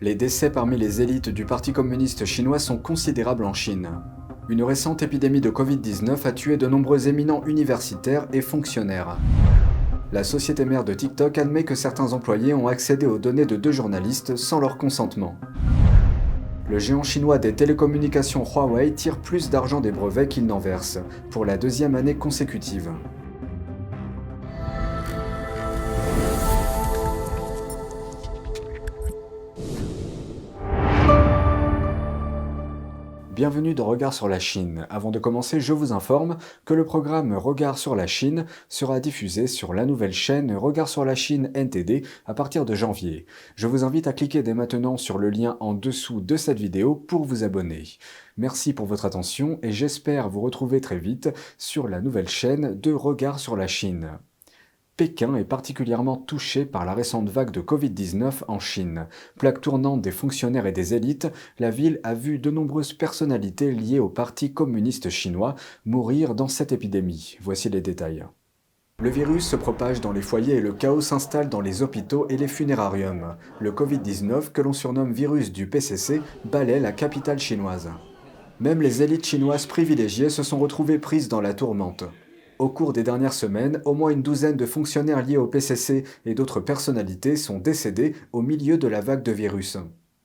Les décès parmi les élites du Parti communiste chinois sont considérables en Chine. Une récente épidémie de Covid-19 a tué de nombreux éminents universitaires et fonctionnaires. La société mère de TikTok admet que certains employés ont accédé aux données de deux journalistes sans leur consentement. Le géant chinois des télécommunications Huawei tire plus d'argent des brevets qu'il n'en verse, pour la deuxième année consécutive. Bienvenue dans Regard sur la Chine. Avant de commencer, je vous informe que le programme Regard sur la Chine sera diffusé sur la nouvelle chaîne Regard sur la Chine NTD à partir de janvier. Je vous invite à cliquer dès maintenant sur le lien en dessous de cette vidéo pour vous abonner. Merci pour votre attention et j'espère vous retrouver très vite sur la nouvelle chaîne de Regard sur la Chine. Pékin est particulièrement touché par la récente vague de Covid-19 en Chine. Plaque tournante des fonctionnaires et des élites, la ville a vu de nombreuses personnalités liées au Parti communiste chinois mourir dans cette épidémie. Voici les détails. Le virus se propage dans les foyers et le chaos s'installe dans les hôpitaux et les funérariums. Le Covid-19, que l'on surnomme virus du PCC, balaie la capitale chinoise. Même les élites chinoises privilégiées se sont retrouvées prises dans la tourmente. Au cours des dernières semaines, au moins une douzaine de fonctionnaires liés au PCC et d'autres personnalités sont décédés au milieu de la vague de virus.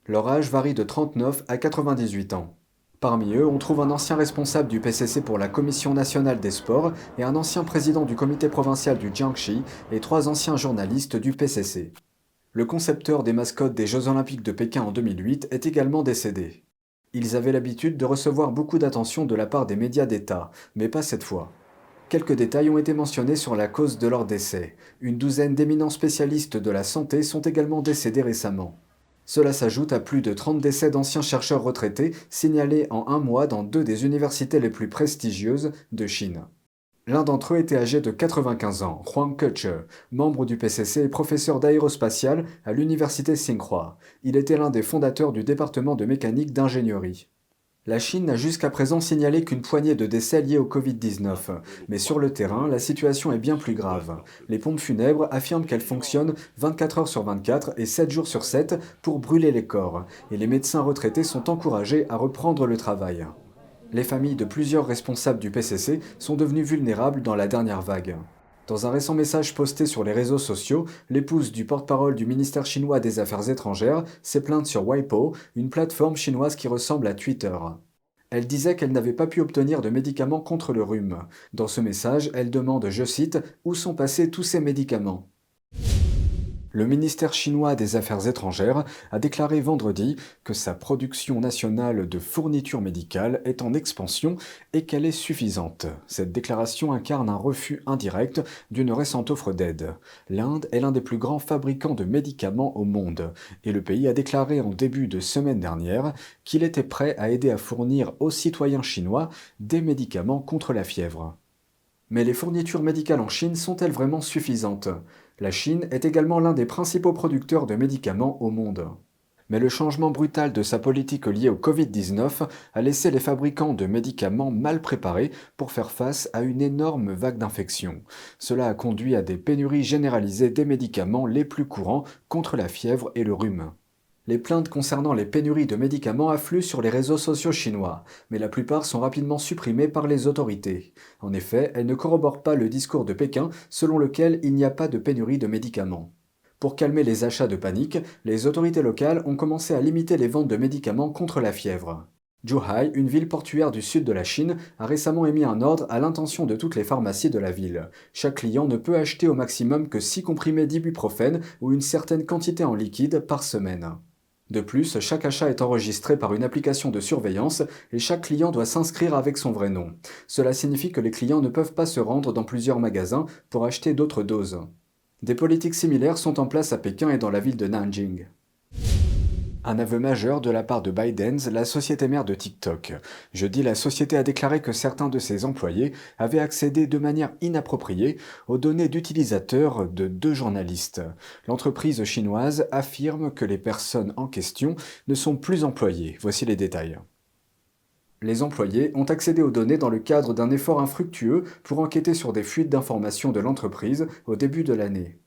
Leur âge varie de 39 à 98 ans. Parmi eux, on trouve un ancien responsable du PCC pour la Commission nationale des sports et un ancien président du comité provincial du Jiangxi et trois anciens journalistes du PCC. Le concepteur des mascottes des Jeux Olympiques de Pékin en 2008 est également décédé. Ils avaient l'habitude de recevoir beaucoup d'attention de la part des médias d'État, mais pas cette fois. Quelques détails ont été mentionnés sur la cause de leur décès. Une douzaine d'éminents spécialistes de la santé sont également décédés récemment. Cela s'ajoute à plus de 30 décès d'anciens chercheurs retraités signalés en un mois dans deux des universités les plus prestigieuses de Chine. L'un d'entre eux était âgé de 95 ans, Huang Keche, membre du PCC et professeur d'aérospatiale à l'université Tsinghua. Il était l'un des fondateurs du département de mécanique d'ingénierie. La Chine n'a jusqu'à présent signalé qu'une poignée de décès liés au Covid-19, mais sur le terrain, la situation est bien plus grave. Les pompes funèbres affirment qu'elles fonctionnent 24 heures sur 24 et 7 jours sur 7 pour brûler les corps, et les médecins retraités sont encouragés à reprendre le travail. Les familles de plusieurs responsables du PCC sont devenues vulnérables dans la dernière vague. Dans un récent message posté sur les réseaux sociaux, l'épouse du porte-parole du ministère chinois des Affaires étrangères s'est plainte sur Weibo, une plateforme chinoise qui ressemble à Twitter. Elle disait qu'elle n'avait pas pu obtenir de médicaments contre le rhume. Dans ce message, elle demande, je cite, « Où sont passés tous ces médicaments ?» Le ministère chinois des Affaires étrangères a déclaré vendredi que sa production nationale de fournitures médicales est en expansion et qu'elle est suffisante. Cette déclaration incarne un refus indirect d'une récente offre d'aide. L'Inde est l'un des plus grands fabricants de médicaments au monde et le pays a déclaré en début de semaine dernière qu'il était prêt à aider à fournir aux citoyens chinois des médicaments contre la fièvre. Mais les fournitures médicales en Chine sont-elles vraiment suffisantes ? La Chine est également l'un des principaux producteurs de médicaments au monde. Mais le changement brutal de sa politique liée au Covid-19 a laissé les fabricants de médicaments mal préparés pour faire face à une énorme vague d'infections. Cela a conduit à des pénuries généralisées des médicaments les plus courants contre la fièvre et le rhume. Les plaintes concernant les pénuries de médicaments affluent sur les réseaux sociaux chinois, mais la plupart sont rapidement supprimées par les autorités. En effet, elles ne corroborent pas le discours de Pékin selon lequel il n'y a pas de pénurie de médicaments. Pour calmer les achats de panique, les autorités locales ont commencé à limiter les ventes de médicaments contre la fièvre. Zhuhai, une ville portuaire du sud de la Chine, a récemment émis un ordre à l'intention de toutes les pharmacies de la ville. Chaque client ne peut acheter au maximum que 6 comprimés d'ibuprofène ou une certaine quantité en liquide par semaine. De plus, chaque achat est enregistré par une application de surveillance et chaque client doit s'inscrire avec son vrai nom. Cela signifie que les clients ne peuvent pas se rendre dans plusieurs magasins pour acheter d'autres doses. Des politiques similaires sont en place à Pékin et dans la ville de Nanjing. Un aveu majeur de la part de ByteDance, la société mère de TikTok. Jeudi, la société a déclaré que certains de ses employés avaient accédé de manière inappropriée aux données d'utilisateurs de deux journalistes. L'entreprise chinoise affirme que les personnes en question ne sont plus employées. Voici les détails. Les employés ont accédé aux données dans le cadre d'un effort infructueux pour enquêter sur des fuites d'informations de l'entreprise au début de l'année.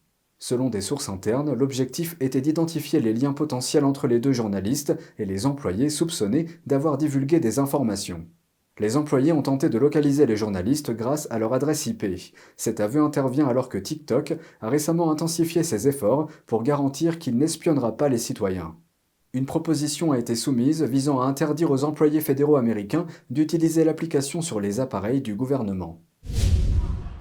Selon des sources internes, l'objectif était d'identifier les liens potentiels entre les deux journalistes et les employés soupçonnés d'avoir divulgué des informations. Les employés ont tenté de localiser les journalistes grâce à leur adresse IP. Cet aveu intervient alors que TikTok a récemment intensifié ses efforts pour garantir qu'il n'espionnera pas les citoyens. Une proposition a été soumise visant à interdire aux employés fédéraux américains d'utiliser l'application sur les appareils du gouvernement.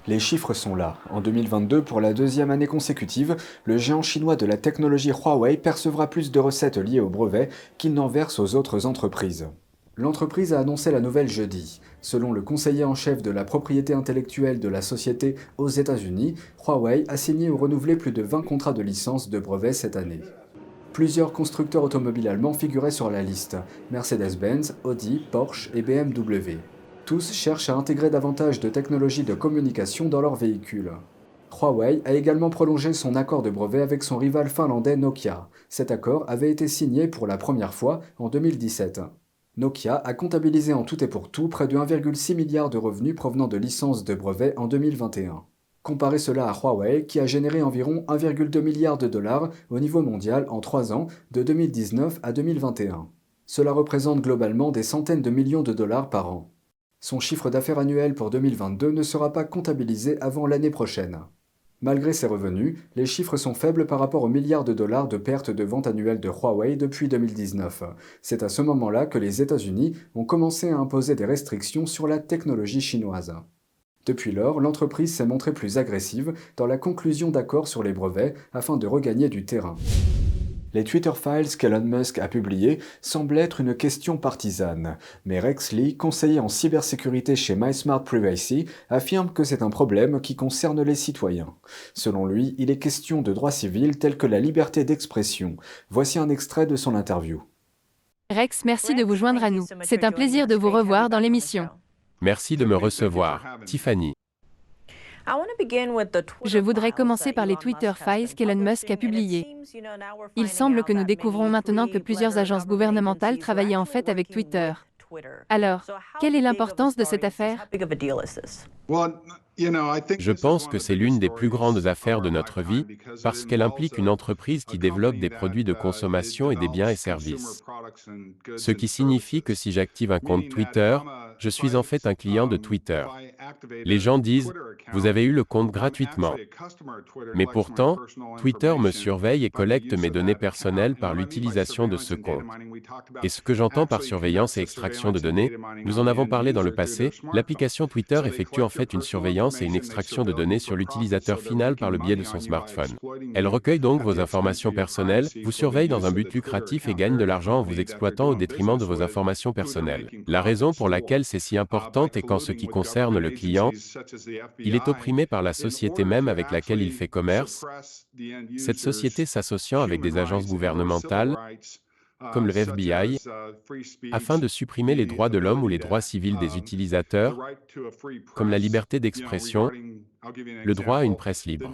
Les chiffres sont là. En 2022, pour la deuxième année consécutive, le géant chinois de la technologie Huawei percevra plus de recettes liées aux brevets qu'il n'en verse aux autres entreprises. L'entreprise a annoncé la nouvelle jeudi. Selon le conseiller en chef de la propriété intellectuelle de la société aux États-Unis, Huawei a signé ou renouvelé plus de 20 contrats de licence de brevets cette année. Plusieurs constructeurs automobiles allemands figuraient sur la liste: Mercedes-Benz, Audi, Porsche et BMW. Tous cherchent à intégrer davantage de technologies de communication dans leurs véhicules. Huawei a également prolongé son accord de brevet avec son rival finlandais Nokia. Cet accord avait été signé pour la première fois en 2017. Nokia a comptabilisé en tout et pour tout près de 1,6 milliard de revenus provenant de licences de brevets en 2021. Comparez cela à Huawei qui a généré environ 1,2 milliard de dollars au niveau mondial en 3 ans, de 2019 à 2021. Cela représente globalement des centaines de millions de dollars par an. Son chiffre d'affaires annuel pour 2022 ne sera pas comptabilisé avant l'année prochaine. Malgré ces revenus, les chiffres sont faibles par rapport aux milliards de dollars de pertes de vente annuelles de Huawei depuis 2019. C'est à ce moment-là que les États-Unis ont commencé à imposer des restrictions sur la technologie chinoise. Depuis lors, l'entreprise s'est montrée plus agressive dans la conclusion d'accords sur les brevets afin de regagner du terrain. Les Twitter Files qu'Elon Musk a publiés semblent être une question partisane, mais Rex Lee, conseiller en cybersécurité chez MySmart Privacy, affirme que c'est un problème qui concerne les citoyens. Selon lui, il est question de droits civils tels que la liberté d'expression. Voici un extrait de son interview. Rex, merci de vous joindre à nous. C'est un plaisir de vous revoir dans l'émission. Merci de me recevoir, Tiffany. Je voudrais commencer par les Twitter Files qu'Elon Musk a publiés. Il semble que nous découvrons maintenant que plusieurs agences gouvernementales travaillaient en fait avec Twitter. Alors, quelle est l'importance de cette affaire? Je pense que c'est l'une des plus grandes affaires de notre vie, parce qu'elle implique une entreprise qui développe des produits de consommation et des biens et services. Ce qui signifie que si j'active un compte Twitter, je suis en fait un client de Twitter. Les gens disent, vous avez eu le compte gratuitement. Mais pourtant, Twitter me surveille et collecte mes données personnelles par l'utilisation de ce compte. Et ce que j'entends par surveillance et extraction de données, nous en avons parlé dans le passé, l'application Twitter effectue en fait une surveillance et une extraction de données sur l'utilisateur final par le biais de son smartphone. Elle recueille donc vos informations personnelles, vous surveille dans un but lucratif et gagne de l'argent en vous exploitant au détriment de vos informations personnelles. La raison pour laquelle c'est si importante est qu'en ce qui concerne le client, il est opprimé par la société même avec laquelle il fait commerce, cette société s'associant avec des agences gouvernementales, comme le FBI, afin de supprimer les droits de l'homme ou les droits civils des utilisateurs, comme la liberté d'expression, le droit à une presse libre.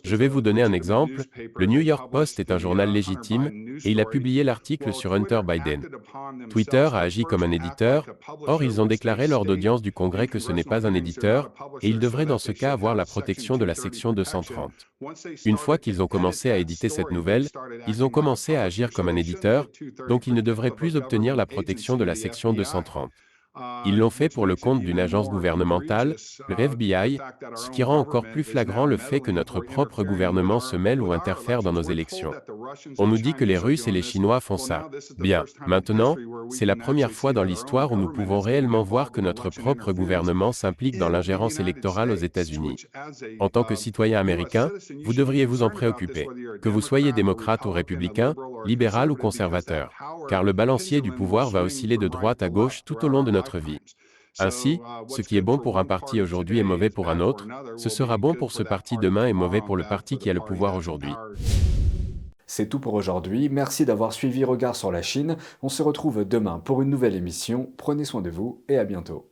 Je vais vous donner un exemple. Le New York Post est un journal légitime, et il a publié l'article sur Hunter Biden. Twitter a agi comme un éditeur, or ils ont déclaré lors d'audience du Congrès que ce n'est pas un éditeur, et ils devraient dans ce cas avoir la protection de la section 230. Une fois qu'ils ont commencé à éditer cette nouvelle, ils ont commencé à agir comme un éditeur, donc ils ne devraient plus obtenir la protection de la section 230. Ils l'ont fait pour le compte d'une agence gouvernementale, le FBI, ce qui rend encore plus flagrant le fait que notre propre gouvernement se mêle ou interfère dans nos élections. On nous dit que les Russes et les Chinois font ça. Bien, maintenant, c'est la première fois dans l'histoire où nous pouvons réellement voir que notre propre gouvernement s'implique dans l'ingérence électorale aux États-Unis. En tant que citoyen américain, vous devriez vous en préoccuper, que vous soyez démocrate ou républicain, libéral ou conservateur, car le balancier du pouvoir va osciller de droite à gauche tout au long de notre vie. Ainsi, ce qui est bon pour un parti aujourd'hui est mauvais pour un autre, ce sera bon pour ce parti demain et mauvais pour le parti qui a le pouvoir aujourd'hui. C'est tout pour aujourd'hui, merci d'avoir suivi Regard sur la Chine, on se retrouve demain pour une nouvelle émission, prenez soin de vous et à bientôt.